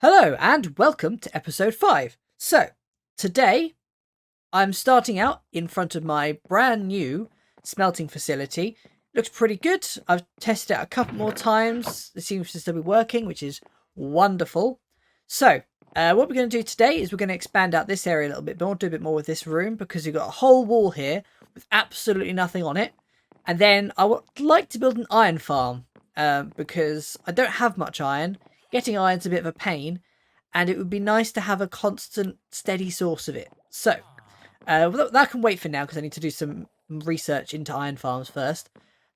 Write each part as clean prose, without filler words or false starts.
Hello and welcome to episode 5. So, today I'm starting out in front of my brand new smelting facility. Looks pretty good. I've tested it out a couple more times. It seems to still be working, which is wonderful. So, what we're going to do today is we're going to expand out this area a little bit more, do a bit more with this room because you've got a whole wall here with absolutely nothing on it. And then I would like to build an iron farm because I don't have much iron. Getting iron's a bit of a pain, and it would be nice to have a constant, steady source of it. So, that can wait for now because I need to do some research into iron farms first.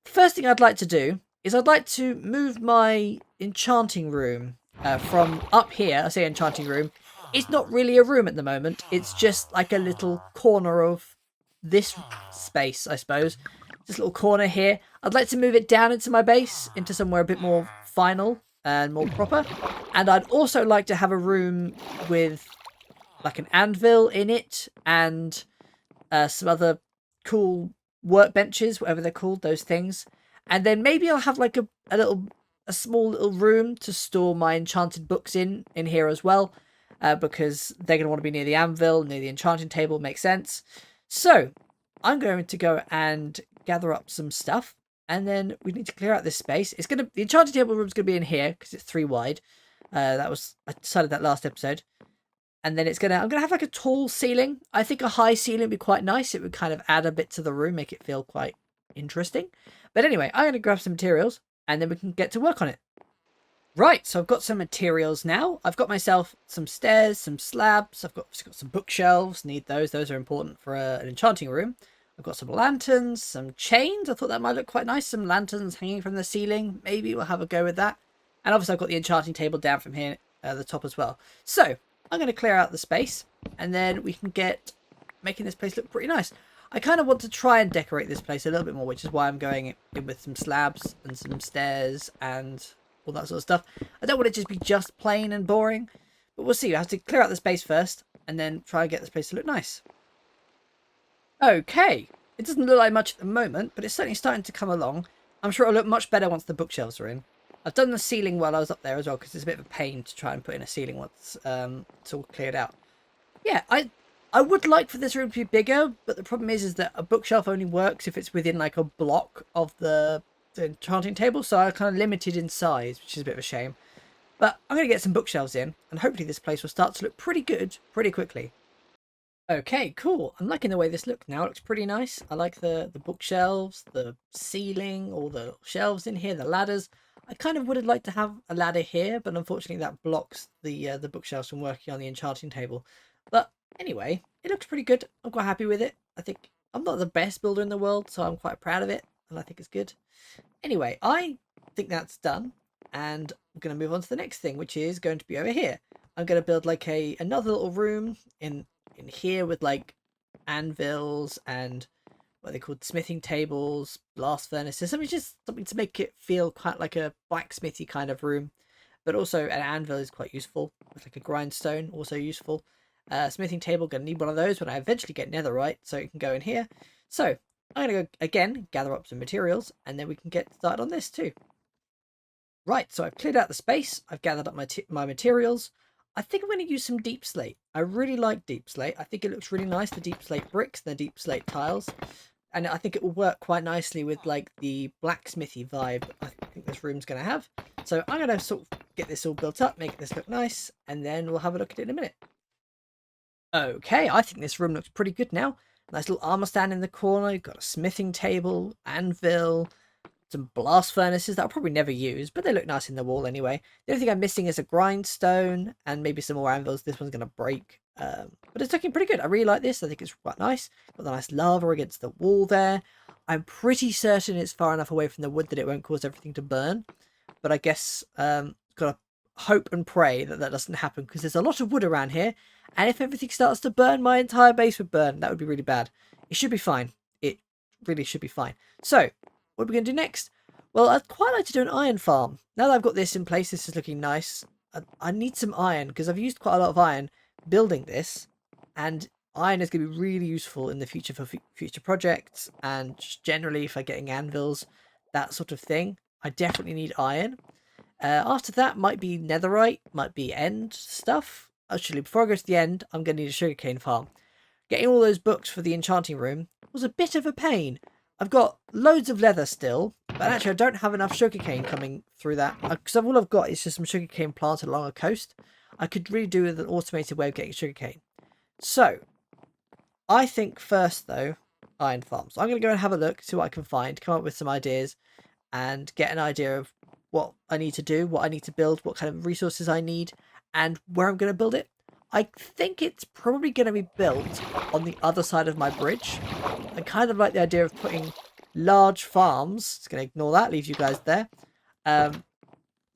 The first thing I'd like to do is I'd like to move my enchanting room from up here. I say enchanting room. It's not really a room at the moment. It's just like a little corner of this space, I suppose. This little corner here. I'd like to move it down into my base, into somewhere a bit more final and more proper. And I'd also like to have a room with like an anvil in it and some other cool workbenches, whatever they're called, those things. And then maybe I'll have like a small little room to store my enchanted books in here as well, because they're going to want to be near the anvil, near the enchanting table. Makes sense. So I'm going to go and gather up some stuff, and then we need to clear out this space. The enchanting table room's going to be in here because it's 3 wide. I decided that last episode. And then I'm gonna have like a tall ceiling. I think a high ceiling would be quite nice. It would kind of add a bit to the room, make it feel quite interesting. But anyway, I'm gonna grab some materials and then we can get to work on it. Right, so I've got some materials now. I've got myself some stairs, some slabs. I've got some bookshelves. Need those. Those are important for an enchanting room. I've got some lanterns, some chains. I thought that might look quite nice. Some lanterns hanging from the ceiling. Maybe we'll have a go with that. And obviously I've got the enchanting table down from here at the top as well. So I'm going to clear out the space and then we can get making this place look pretty nice. I kind of want to try and decorate this place a little bit more, which is why I'm going in with some slabs and some stairs and all that sort of stuff. I don't want it to just be just plain and boring, but we'll see. I have to clear out the space first and then try and get this place to look nice. Okay, it doesn't look like much at the moment, but it's certainly starting to come along. I'm sure it'll look much better once the bookshelves are in. I've done the ceiling while I was up there as well because it's a bit of a pain to try and put in a ceiling once it's all cleared out. Yeah, I would like for this room to be bigger, but the problem is that a bookshelf only works if it's within like a block of the enchanting table, so I'm kind of limited in size, which is a bit of a shame. But I'm going to get some bookshelves in, and hopefully this place will start to look pretty good pretty quickly. Okay, cool. I'm liking the way this looks now. It looks pretty nice. I like the bookshelves, the ceiling, all the shelves in here, the ladders. I kind of would have liked to have a ladder here, but unfortunately that blocks the bookshelves from working on the enchanting table. But anyway, it looks pretty good. I'm quite happy with it. I think I'm not the best builder in the world, so I'm quite proud of it, and I think it's good. Anyway, I think that's done, and I'm going to move on to the next thing, which is going to be over here. I'm going to build like another little room in here with like anvils and what they called smithing tables, blast furnaces, something to make it feel quite like a blacksmithy kind of room. But also an anvil is quite useful, with like a grindstone, also useful. Smithing table, gonna need one of those when I eventually get netherite, so it can go in here. So I'm gonna go again, gather up some materials, and then we can get started on this too. Right, so I've cleared out the space, I've gathered up my materials. I think I'm going to use some deep slate. I really like deep slate. I think it looks really nice, the deep slate bricks, the deep slate tiles. And I think it will work quite nicely with like the blacksmithy vibe I think this room's going to have. So I'm going to sort of get this all built up, make this look nice, and then we'll have a look at it in a minute. Okay, I think this room looks pretty good now. Nice little armor stand in the corner. You've got a smithing table, anvil, some blast furnaces that I'll probably never use, but they look nice in the wall anyway. The only thing I'm missing is a grindstone and maybe some more anvils. This one's going to break. But it's looking pretty good. I really like this. I think it's quite nice. Got the nice lava against the wall there. I'm pretty certain it's far enough away from the wood that it won't cause everything to burn. But I guess got to hope and pray that that doesn't happen because there's a lot of wood around here. And if everything starts to burn, my entire base would burn. That would be really bad. It should be fine. It really should be fine. So, what are we going to do next? Well, I'd quite like to do an iron farm. Now that I've got this in place, this is looking nice. I need some iron because I've used quite a lot of iron building this, and iron is going to be really useful in the future for future projects and just generally for getting anvils, that sort of thing. I definitely need iron. After that might be netherite, might be end stuff. Actually, before I go to the end, I'm going to need a sugarcane farm. Getting all those books for the enchanting room was a bit of a pain. I've got loads of leather still, but actually I don't have enough sugarcane coming through that. Because all I've got is just some sugarcane planted along a coast. I could really do with an automated way of getting sugarcane. So, I think first though, iron farms. I'm going to go and have a look, see what I can find, come up with some ideas, and get an idea of what I need to do, what I need to build, what kind of resources I need, and where I'm going to build it. I think it's probably going to be built on the other side of my bridge. I kind of like the idea of putting large farms. Just going to ignore that, leave you guys there.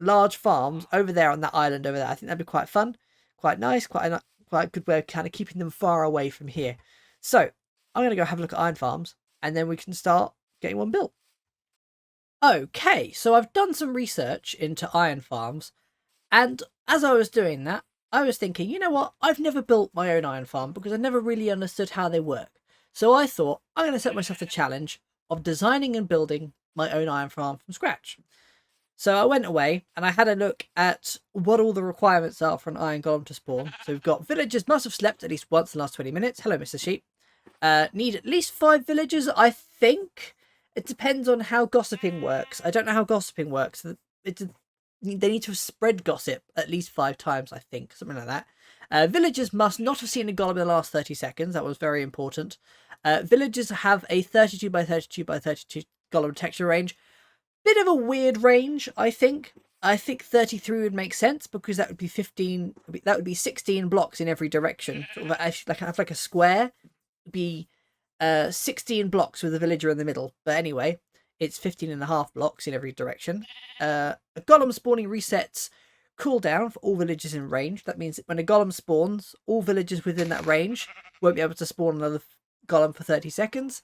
Large farms over there on that island over there. I think that'd be quite fun, quite nice, quite a good way of kind of keeping them far away from here. So I'm going to go have a look at iron farms, and then we can start getting one built. Okay, so I've done some research into iron farms, and as I was doing that, I was thinking, you know what, I've never built my own iron farm because I never really understood how they work. So I thought, I'm going to set myself the challenge of designing and building my own iron farm from scratch. So I went away and I had a look at what all the requirements are for an iron golem to spawn. So we've got villagers must have slept at least once in the last 20 minutes. Hello, Mr. Sheep. Need at least 5 villagers, I think. It depends on how gossiping works. I don't know how gossiping works. They need to have spread gossip at least 5 times, I think. Something like that. Villagers must not have seen a golem in the last 30 seconds. That was very important. Villagers have a 32 by 32 by 32 golem texture range. Bit of a weird range, I think. I think 33 would make sense because that would be 15. That would be 16 blocks in every direction. Sort of like a square. It'd be 16 blocks with a villager in the middle. But anyway, it's 15.5 blocks in every direction. A golem spawning resets cooldown for all villagers in range. That means that when a golem spawns, all villagers within that range won't be able to spawn another golem for 30 seconds.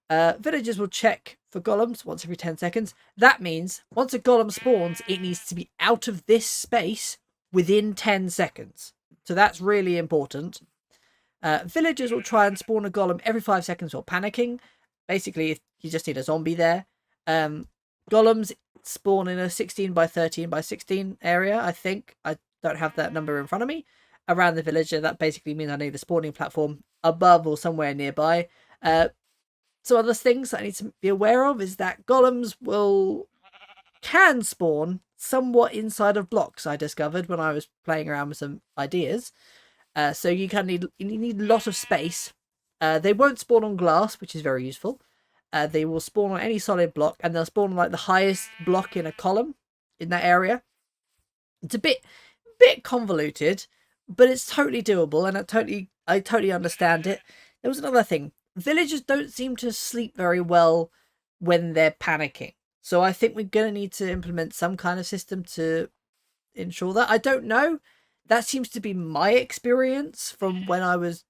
Villagers will check for golems once every 10 seconds. That means once a golem spawns, it needs to be out of this space within 10 seconds. So that's really important. Villagers will try and spawn a golem every 5 seconds while panicking. Basically, you just need a zombie there. Golems spawn in a 16 by 13 by 16 area, I think. I don't have that number in front of me. Around the villager, that basically means I need the spawning platform above or somewhere nearby. Some other things that I need to be aware of is that golems can spawn somewhat inside of blocks, I discovered when I was playing around with some ideas. So you need a lot of space. They won't spawn on glass, which is very useful. They will spawn on any solid block, and they'll spawn on like the highest block in a column in that area. It's a bit convoluted, but it's totally doable, and I totally understand it. There was another thing. Villagers don't seem to sleep very well when they're panicking. So I think we're going to need to implement some kind of system to ensure that. I don't know. That seems to be my experience from when I was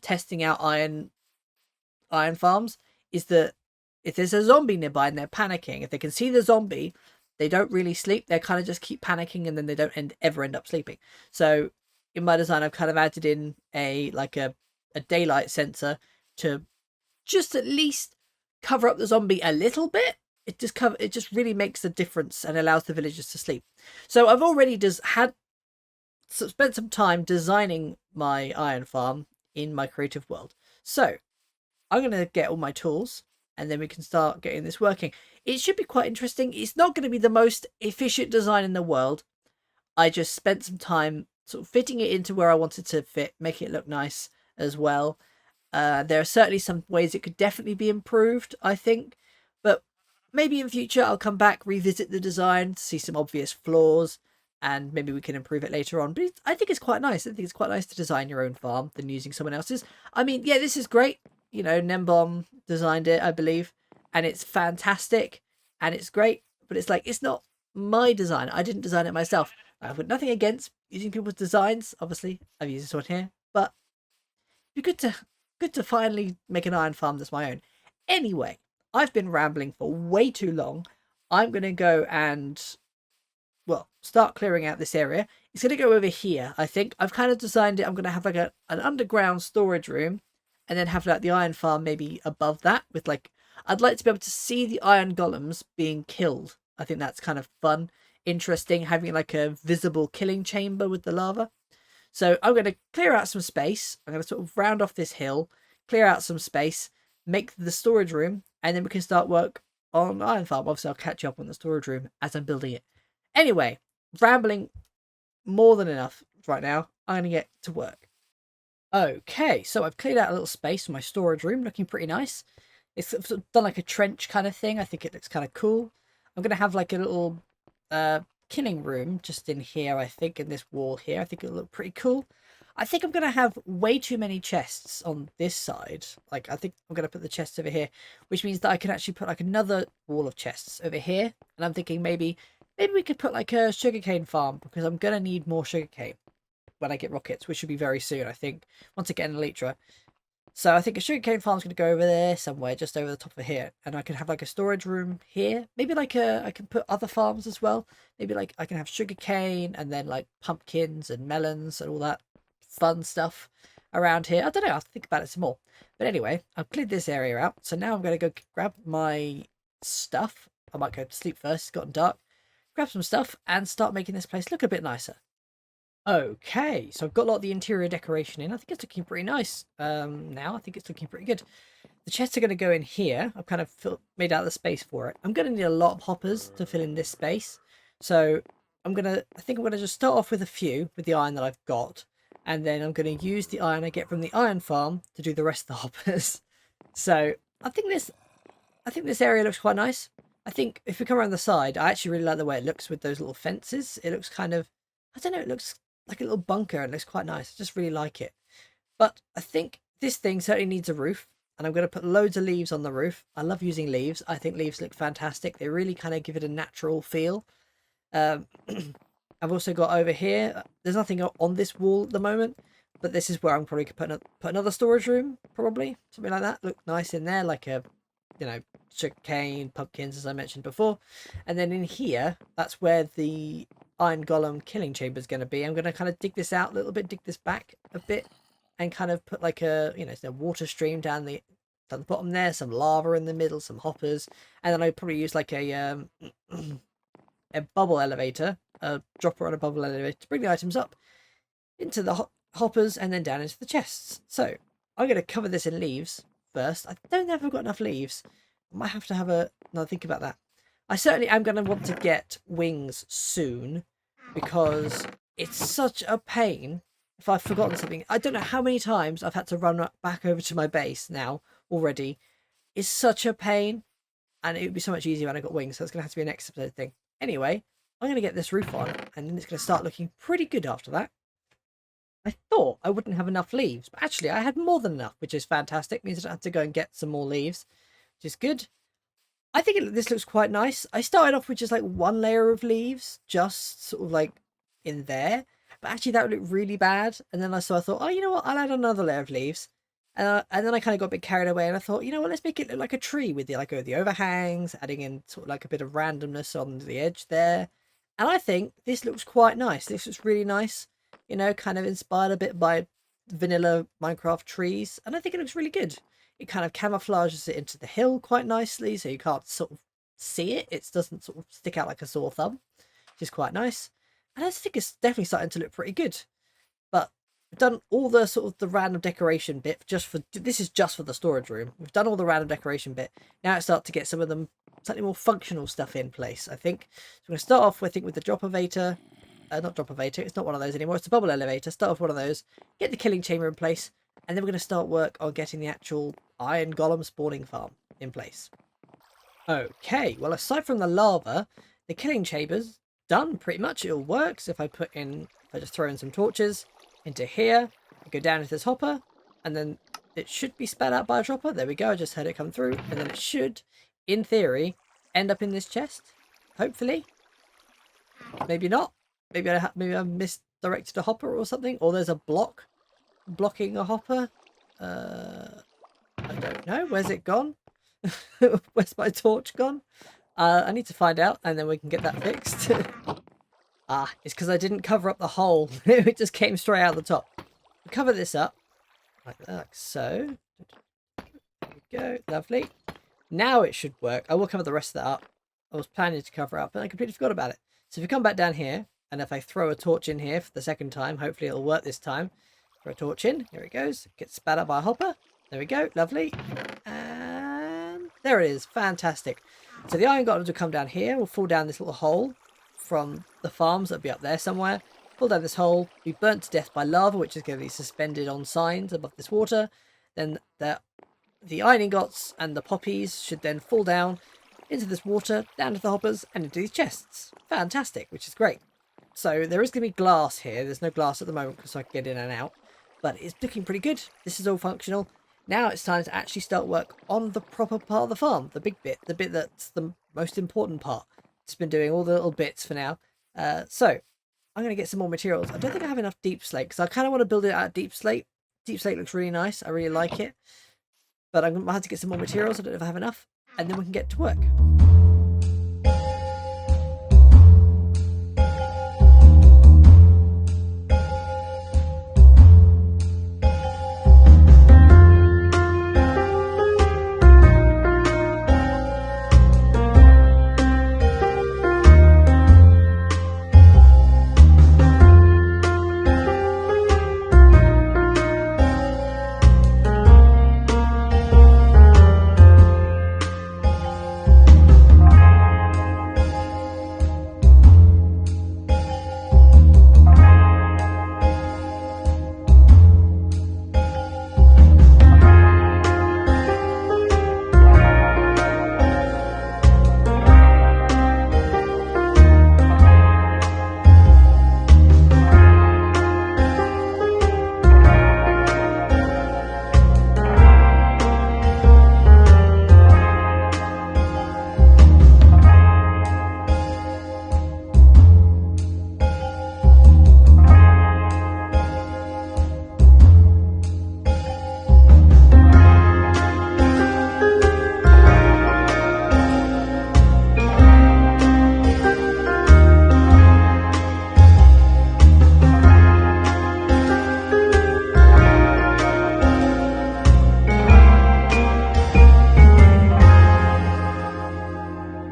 testing out iron farms, is that if there's a zombie nearby and they're panicking, if they can see the zombie, they don't really sleep. They kind of just keep panicking and then they don't ever end up sleeping. So in my design, I've kind of added in a daylight sensor to just at least cover up the zombie a little bit. It just really makes a difference and allows the villagers to sleep. So I've already spent some time designing my iron farm in my creative world. So I'm going to get all my tools and then we can start getting this working. It should be quite interesting. It's not going to be the most efficient design in the world. I just spent some time sort of fitting it into where I wanted to fit, making it look nice as well. There are certainly some ways it could definitely be improved, I think. But maybe in future I'll come back, revisit the design, see some obvious flaws, and maybe we can improve it later on. But I think it's quite nice. I think it's quite nice to design your own farm than using someone else's. I mean, yeah, this is great. You know, Nembom designed it, I believe, and it's fantastic and it's great. But it's like, it's not my design. I didn't design it myself. I've got nothing against using people's designs. Obviously, I've used this one here, but it'd be good to finally make an iron farm that's my own. Anyway, I've been rambling for way too long. I'm going to go and, well, start clearing out this area. It's going to go over here, I think. I've kind of designed it. I'm going to have like an underground storage room and then have like the iron farm maybe above that with like, I'd like to be able to see the iron golems being killed. I think that's kind of fun. interesting having like a visible killing chamber with the lava. So I'm going to clear out some space. I'm going to sort of round off this hill, clear out some space, make the storage room, and then we can start work on Iron Farm. Obviously, I'll catch you up on the storage room as I'm building it. Anyway, rambling more than enough right now. I'm going to get to work. Okay, so I've cleared out a little space for my storage room, looking pretty nice. It's sort of done like a trench kind of thing. I think it looks kind of cool. I'm going to have like a little killing room just in here, I think, in this wall here. I think it'll look pretty cool. I think I'm going to have way too many chests on this side. Like, I think I'm going to put the chests over here, which means that I can actually put like another wall of chests over here. And I'm thinking maybe we could put like a sugarcane farm, because I'm going to need more sugarcane when I get rockets, which should be very soon, I think, once I get an elytra. So I think a sugarcane farm's going to go over there somewhere, just over the top of here. And I can have like a storage room here. Maybe like I can put other farms as well. Maybe like I can have sugarcane and then like pumpkins and melons and all that fun stuff around here. I don't know, I'll think about it some more. But anyway, I've cleared this area out. So now I'm going to go grab my stuff. I might go to sleep first, it's gotten dark. Grab some stuff and start making this place look a bit nicer. Okay, so I've got a lot of the interior decoration in. I think it's looking pretty nice now. I think it's looking pretty good. The chests are going to go in here. I've kind of made out the space for it. I'm going to need a lot of hoppers to fill in this space. So I think I'm going to just start off with a few with the iron that I've got. And then I'm going to use the iron I get from the iron farm to do the rest of the hoppers. So I think this area looks quite nice. I think if we come around the side, I actually really like the way it looks with those little fences. It looks kind of, I don't know, it looks like a little bunker and looks quite nice. I just really like it. But I think this thing certainly needs a roof, and I'm going to put loads of leaves on the roof. I love using leaves. I think leaves look fantastic. They really kind of give it a natural feel. I've also got over here, there's nothing on this wall at the moment, but this is where I'm probably going to put another storage room, probably. Something like that. Look nice in there, like a, you know, sugarcane, pumpkins, as I mentioned before. And then in here, that's where the iron golem killing chamber is going to be. I'm going to kind of dig this out a little bit, dig this back a bit, and kind of put like a, you know, a water stream down the bottom there, some lava in the middle, some hoppers, and then I'd probably use like a bubble elevator, a dropper on a bubble elevator to bring the items up into the hoppers and then down into the chests. So I'm going to cover this in leaves first. I don't know if I've got enough leaves. I might have to have another think about that. I certainly am going to want to get wings soon, because it's such a pain if I've forgotten something. I don't know how many times I've had to run back over to my base now already. It's such a pain, and it would be so much easier when I got wings, so it's going to have to be an next episode thing. Anyway, I'm going to get this roof on, and then it's going to start looking pretty good after that. I thought I wouldn't have enough leaves, but actually I had more than enough, which is fantastic. It means I don't have to go and get some more leaves, which is good. I think this looks quite nice. I started off with just like one layer of leaves, just sort of like in there. But actually that would look really bad. And then I thought, oh, you know what? I'll add another layer of leaves. And then I kind of got a bit carried away, and I thought, you know what? Let's make it look like a tree with the overhangs, adding in sort of like a bit of randomness on the edge there. And I think this looks quite nice. This looks really nice. You know, kind of inspired a bit by vanilla Minecraft trees. And I think it looks really good. It kind of camouflages it into the hill quite nicely, so you can't sort of see it. It doesn't sort of stick out like a sore thumb, which is quite nice. And I think it's definitely starting to look pretty good. But we've done all the sort of the random decoration bit this is just for the storage room. We've done all the random decoration bit. Now it's starting to get some of them slightly more functional stuff in place, I think. So we're going to start off, I think, with the drop elevator. Not drop elevator, it's not one of those anymore. It's a bubble elevator. Start off one of those, get the killing chamber in place, and then we're going to start work on getting the actual iron golem spawning farm in place. Okay, well, aside from the lava, the killing chamber's done pretty much. It all works. If I just throw in some torches into here, I go down into this hopper, and then it should be spat out by a dropper. There we go. I just heard it come through, and then it should, in theory, end up in this chest. Hopefully. Maybe not. Maybe I misdirected a hopper or something, or there's a block blocking a hopper. I don't know. Where's it gone? Where's my torch gone? I need to find out, and then we can get that fixed. It's because I didn't cover up the hole. It just came straight out the top. Cover this up like so. There we go. Lovely. Now it should work. I will cover the rest of that up. I was planning to cover up, but I completely forgot about it. So if you come back down here, and if I throw a torch in here for the second time, hopefully it'll work this time. Throw a torch in. Here it goes. Gets spat up by a hopper. There we go. Lovely. And there it is. Fantastic. So the iron golems will come down here. We'll fall down this little hole from the farms that'll be up there somewhere. Fall down this hole. Be burnt to death by lava, which is going to be suspended on signs above this water. Then the iron ingots and the poppies should then fall down into this water, down to the hoppers, and into these chests. Fantastic, which is great. So there is going to be glass here. There's no glass at the moment because I can get in and out. But it's looking pretty good. This is all functional. Now it's time to actually start work on the proper part of the farm. The big bit. The bit that's the most important part. It's been doing all the little bits for now. So I'm going to get some more materials. I don't think I have enough deep slate because I kind of want to build it out of deep slate. Deep slate looks really nice. I really like it. But I'm going to have to get some more materials. I don't know if I have enough. And then we can get to work.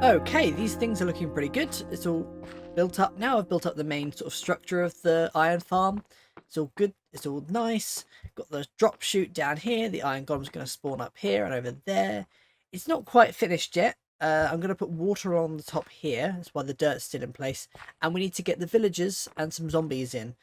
Okay, these things are looking pretty good. It's all built up now. I've built up the main sort of structure of the iron farm. It's all good. It's all nice. Got the drop chute down here. The iron golem's going to spawn up here and over there. It's not quite finished yet. I'm going to put water on the top here. That's why the dirt's still in place. And we need to get the villagers and some zombies in.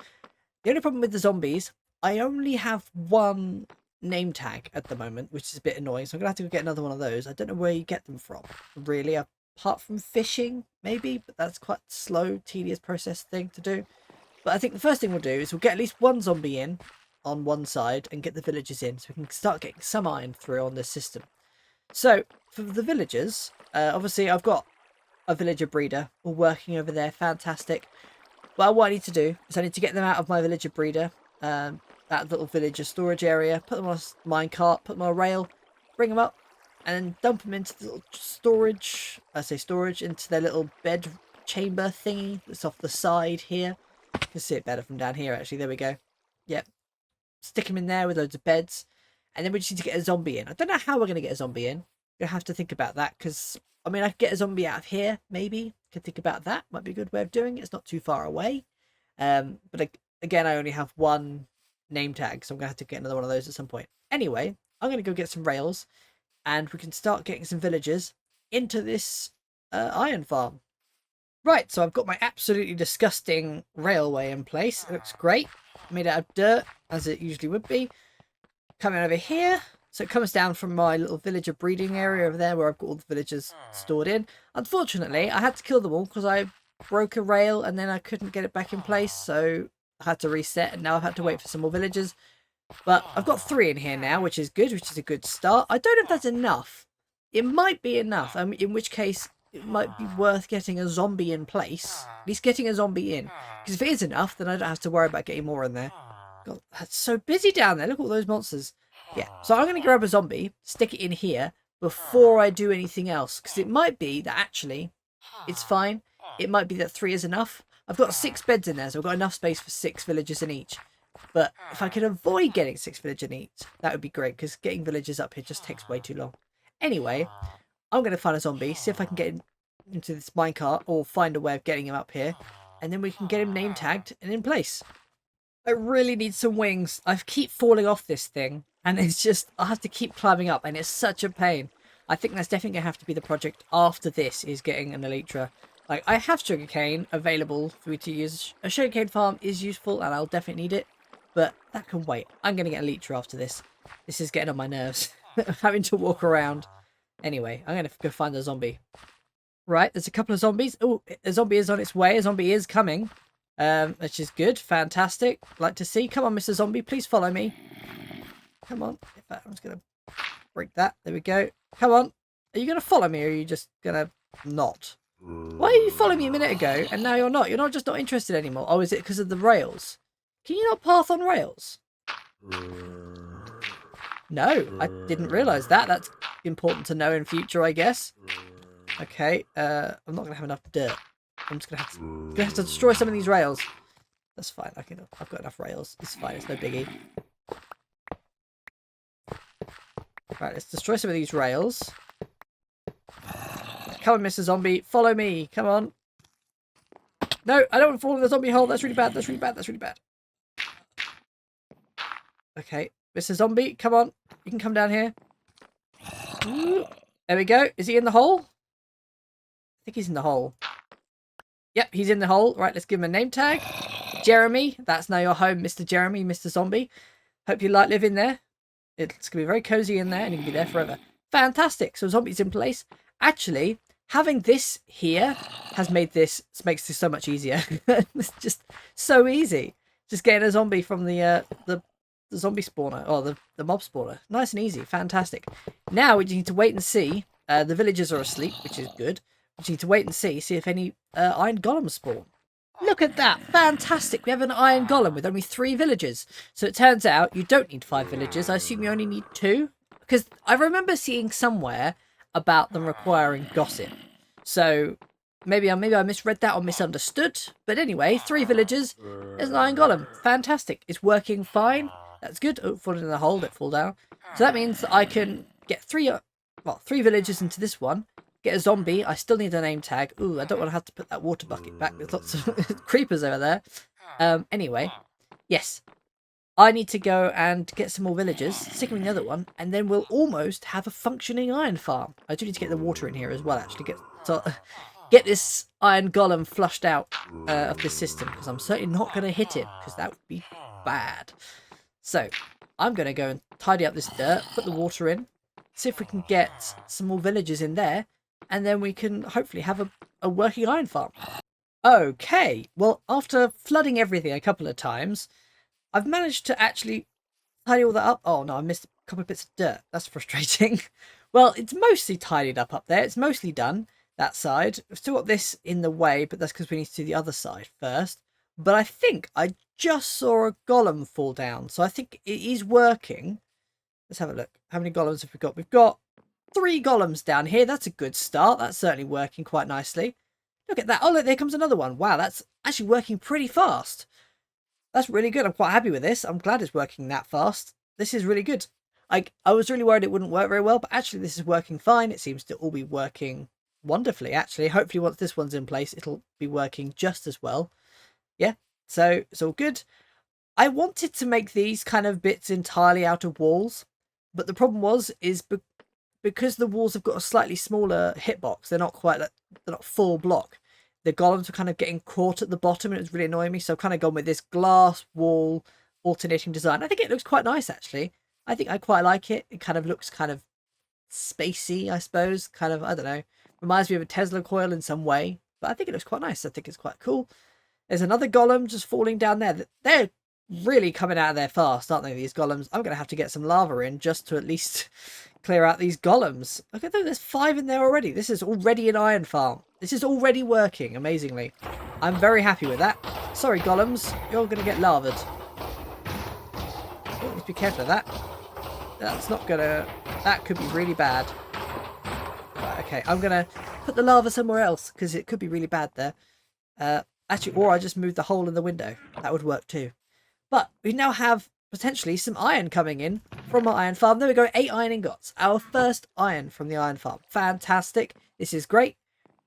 The only problem with the zombies, I only have one name tag at the moment, which is a bit annoying. So I'm going to have to go get another one of those. I don't know where you get them from, really. Apart from fishing, maybe, but that's quite a slow, tedious process thing to do. But I think the first thing we'll do is we'll get at least one zombie in on one side and get the villagers in so we can start getting some iron through on this system. So for the villagers, obviously I've got a villager breeder all working over there. Fantastic. Well, what I need to do is I need to get them out of my villager breeder, that little villager storage area, put them on a minecart, put them on a rail, bring them up, and then dump them into the little storage, into their little bed chamber thingy that's off the side here. You can see it better from down here, actually. There we go. Yep. Stick them in there with loads of beds. And then we just need to get a zombie in. I don't know how we're going to get a zombie in. You'll have to think about that, because, I mean, I could get a zombie out of here, maybe. Could think about that. Might be a good way of doing it. It's not too far away. But again, I only have one name tag, so I'm going to have to get another one of those at some point. Anyway, I'm going to go get some rails, and we can start getting some villagers into this iron farm. Right, so I've got my absolutely disgusting railway in place. It looks great. Made out of dirt, as it usually would be. Coming over here. So it comes down from my little villager breeding area over there where I've got all the villagers stored in. Unfortunately, I had to kill them all because I broke a rail and then I couldn't get it back in place. So I had to reset, and now I've had to wait for some more villagers. But I've got 3 in here now, which is good, which is a good start. I don't know if that's enough. It might be enough, in which case it might be worth getting a zombie in place. At least getting a zombie in. Because if it is enough, then I don't have to worry about getting more in there. God, that's so busy down there. Look at all those monsters. Yeah, so I'm going to grab a zombie, stick it in here before I do anything else. Because it might be that actually it's fine. It might be that 3 is enough. I've got 6 beds in there, so I've got enough space for 6 villagers in each. But if I could avoid getting 6 villagers in each, that would be great, because getting villagers up here just takes way too long. Anyway, I'm going to find a zombie, see if I can get into this minecart or find a way of getting him up here. And then we can get him name tagged and in place. I really need some wings. I keep falling off this thing. And it's just, I have to keep climbing up. And it's such a pain. I think that's definitely going to have to be the project after this, is getting an elytra. Like, I have sugarcane available for me to use. A sugarcane farm is useful and I'll definitely need it. But that can wait. I'm going to get elytra after this. This is getting on my nerves. Having to walk around. Anyway, I'm going to go find the zombie. Right, there's a couple of zombies. Oh, a zombie is on its way. A zombie is coming. Which is good. Fantastic. Like to see. Come on, Mr. Zombie. Please follow me. Come on. In fact, I'm just going to break that. There we go. Come on. Are you going to follow me or are you just going to not? Why are you following me a minute ago and now you're not? You're not just not interested anymore. Oh, is it because of the rails? Can you not path on rails? No, I didn't realise that. That's important to know in future, I guess. Okay, I'm not going to have enough dirt. I'm just going to have to destroy some of these rails. That's fine. I've got enough rails. It's fine. It's no biggie. Right, let's destroy some of these rails. Come on, Mr. Zombie. Follow me. Come on. No, I don't want to fall in the zombie hole. That's really bad. That's really bad. That's really bad. Okay, Mr. Zombie, come on. You can come down here. Ooh. There we go. Is he in the hole? I think he's in the hole. Yep, he's in the hole. Right, let's give him a name tag. Jeremy. That's now your home, Mr. Jeremy, Mr. Zombie. Hope you like living there. It's going to be very cozy in there and you can be there forever. Fantastic. So zombie's in place. Actually, having this here makes this so much easier. It's just so easy. Just getting a zombie from the zombie spawner, or the mob spawner. Nice and easy. Fantastic. Now we need to wait and see. The villagers are asleep, which is good. We need to wait and see if any iron golems spawn. Look at that. Fantastic. We have an iron golem with only 3 villagers. So it turns out you don't need 5 villagers. I assume you only need 2. Because I remember seeing somewhere about them requiring gossip. So maybe I misread that or misunderstood. But anyway, 3 villagers. There's an iron golem. Fantastic. It's working fine. That's good. Oh, falling in the hole. Don't fall down. So that means that I can get 3 villagers into this one. Get a zombie. I still need a name tag. Ooh, I don't want to have to put that water bucket back. There's lots of creepers over there. Anyway, yes. I need to go and get some more villagers, stick them in the other one, and then we'll almost have a functioning iron farm. I do need to get the water in here as well, actually. Get this iron golem flushed out of this system, because I'm certainly not going to hit it, because that would be bad. So, I'm going to go and tidy up this dirt, put the water in, see if we can get some more villagers in there, and then we can hopefully have a working iron farm. Okay, well, after flooding everything a couple of times, I've managed to actually tidy all that up. Oh no, I missed a couple of bits of dirt. That's frustrating. Well, it's mostly tidied up there. It's mostly done, that side. We've still got this in the way, but that's because we need to do the other side first. But I think I just saw a golem fall down, so I think it is working. Let's have a look. How many golems have we got? We've got 3 golems down here. That's a good start. That's certainly working quite nicely. Look at that. Oh, look, there comes another one. Wow, that's actually working pretty fast. That's really good. I'm quite happy with this. I'm glad it's working that fast. This is really good. I was really worried it wouldn't work very well, but actually this is working fine. It seems to all be working wonderfully, actually. Hopefully once this one's in place, it'll be working just as well. Yeah, so it's all good. I wanted to make these kind of bits entirely out of walls, but the problem is because the walls have got a slightly smaller hitbox, they're not full block. The golems were kind of getting caught at the bottom and it was really annoying me. So I've kind of gone with this glass wall alternating design. I think it looks quite nice, actually. I think I quite like it. It kind of looks kind of spacey, I suppose. Kind of, I don't know. Reminds me of a Tesla coil in some way. But I think it looks quite nice. I think it's quite cool. There's another golem just falling down there. They're really coming out of there fast, aren't they, these golems? I'm going to have to get some lava in just to at least clear out these golems. Okay, there's 5 in there already. This is already an iron farm. This is already working amazingly. I'm very happy with that. Sorry, golems. You're going to get lavaed. Oh, let's be careful of that. That's not going to... That could be really bad. Right, okay, I'm going to put the lava somewhere else because it could be really bad there. Actually, or I just moved the hole in the window. That would work too. But we now have potentially some iron coming in from our iron farm. There we go, 8 iron ingots. Our first iron from the iron farm. Fantastic. This is great.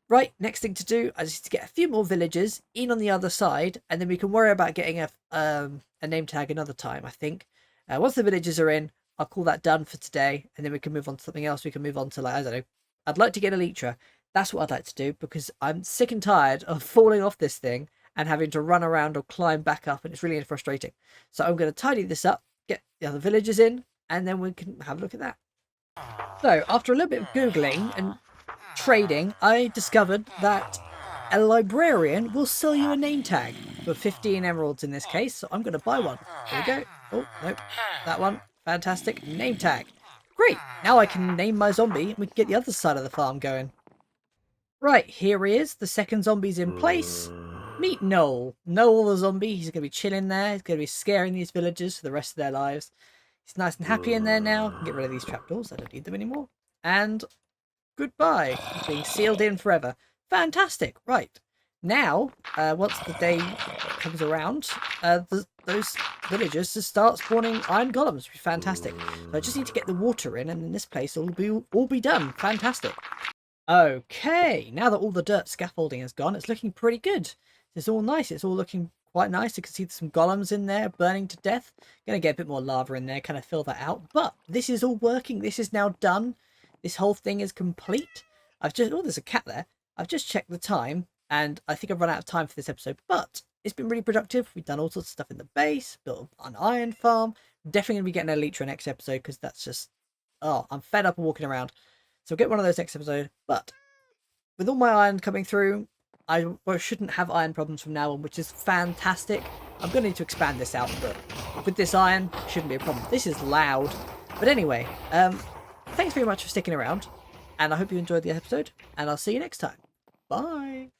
Right, next thing to do, I just need to get a few more villagers in on the other side, and then we can worry about getting a name tag another time, I think. Once the villagers are in, I'll call that done for today, and then we can move on to something else. We can move on to, like, I don't know, I'd like to get Elytra. That's what I'd like to do, because I'm sick and tired of falling off this thing and having to run around or climb back up, and it's really frustrating. So I'm going to tidy this up, get the other villagers in, and then we can have a look at that. So, after a little bit of Googling and trading, I discovered that a librarian will sell you a name tag for 15 emeralds in this case, so I'm going to buy one. There we go. Oh, nope. That one. Fantastic. Name tag. Great. Now I can name my zombie and we can get the other side of the farm going. Right, here he is. The second zombie's in place. Meet Noel. Noel the zombie. He's going to be chilling there. He's going to be scaring these villagers for the rest of their lives. He's nice and happy in there now. Get rid of these trapdoors. I don't need them anymore. And goodbye. He's being sealed in forever. Fantastic. Right. Now, once the day comes around, those villagers just start spawning iron golems, which is fantastic. So I just need to get the water in, and then this place will all be done. Fantastic. Okay, now that all the dirt scaffolding is gone, it's looking pretty good. It's all nice. It's all looking quite nice. You can see some golems in there burning to death. Gonna get a bit more lava in there, kind of fill that out. But this is all working. This is now done. This whole thing is complete. Oh, there's a cat there. I've just checked the time, and I think I've run out of time for this episode, but it's been really productive. We've done all sorts of stuff in the base, built an iron farm. Definitely going to be getting an Elytra next episode, because that's just... Oh, I'm fed up of walking around. So we'll get one of those next episode. But with all my iron coming through, I shouldn't have iron problems from now on, which is fantastic. I'm going to need to expand this out, but with this iron, shouldn't be a problem. This is loud. But anyway, thanks very much for sticking around, and I hope you enjoyed the episode, and I'll see you next time. Bye!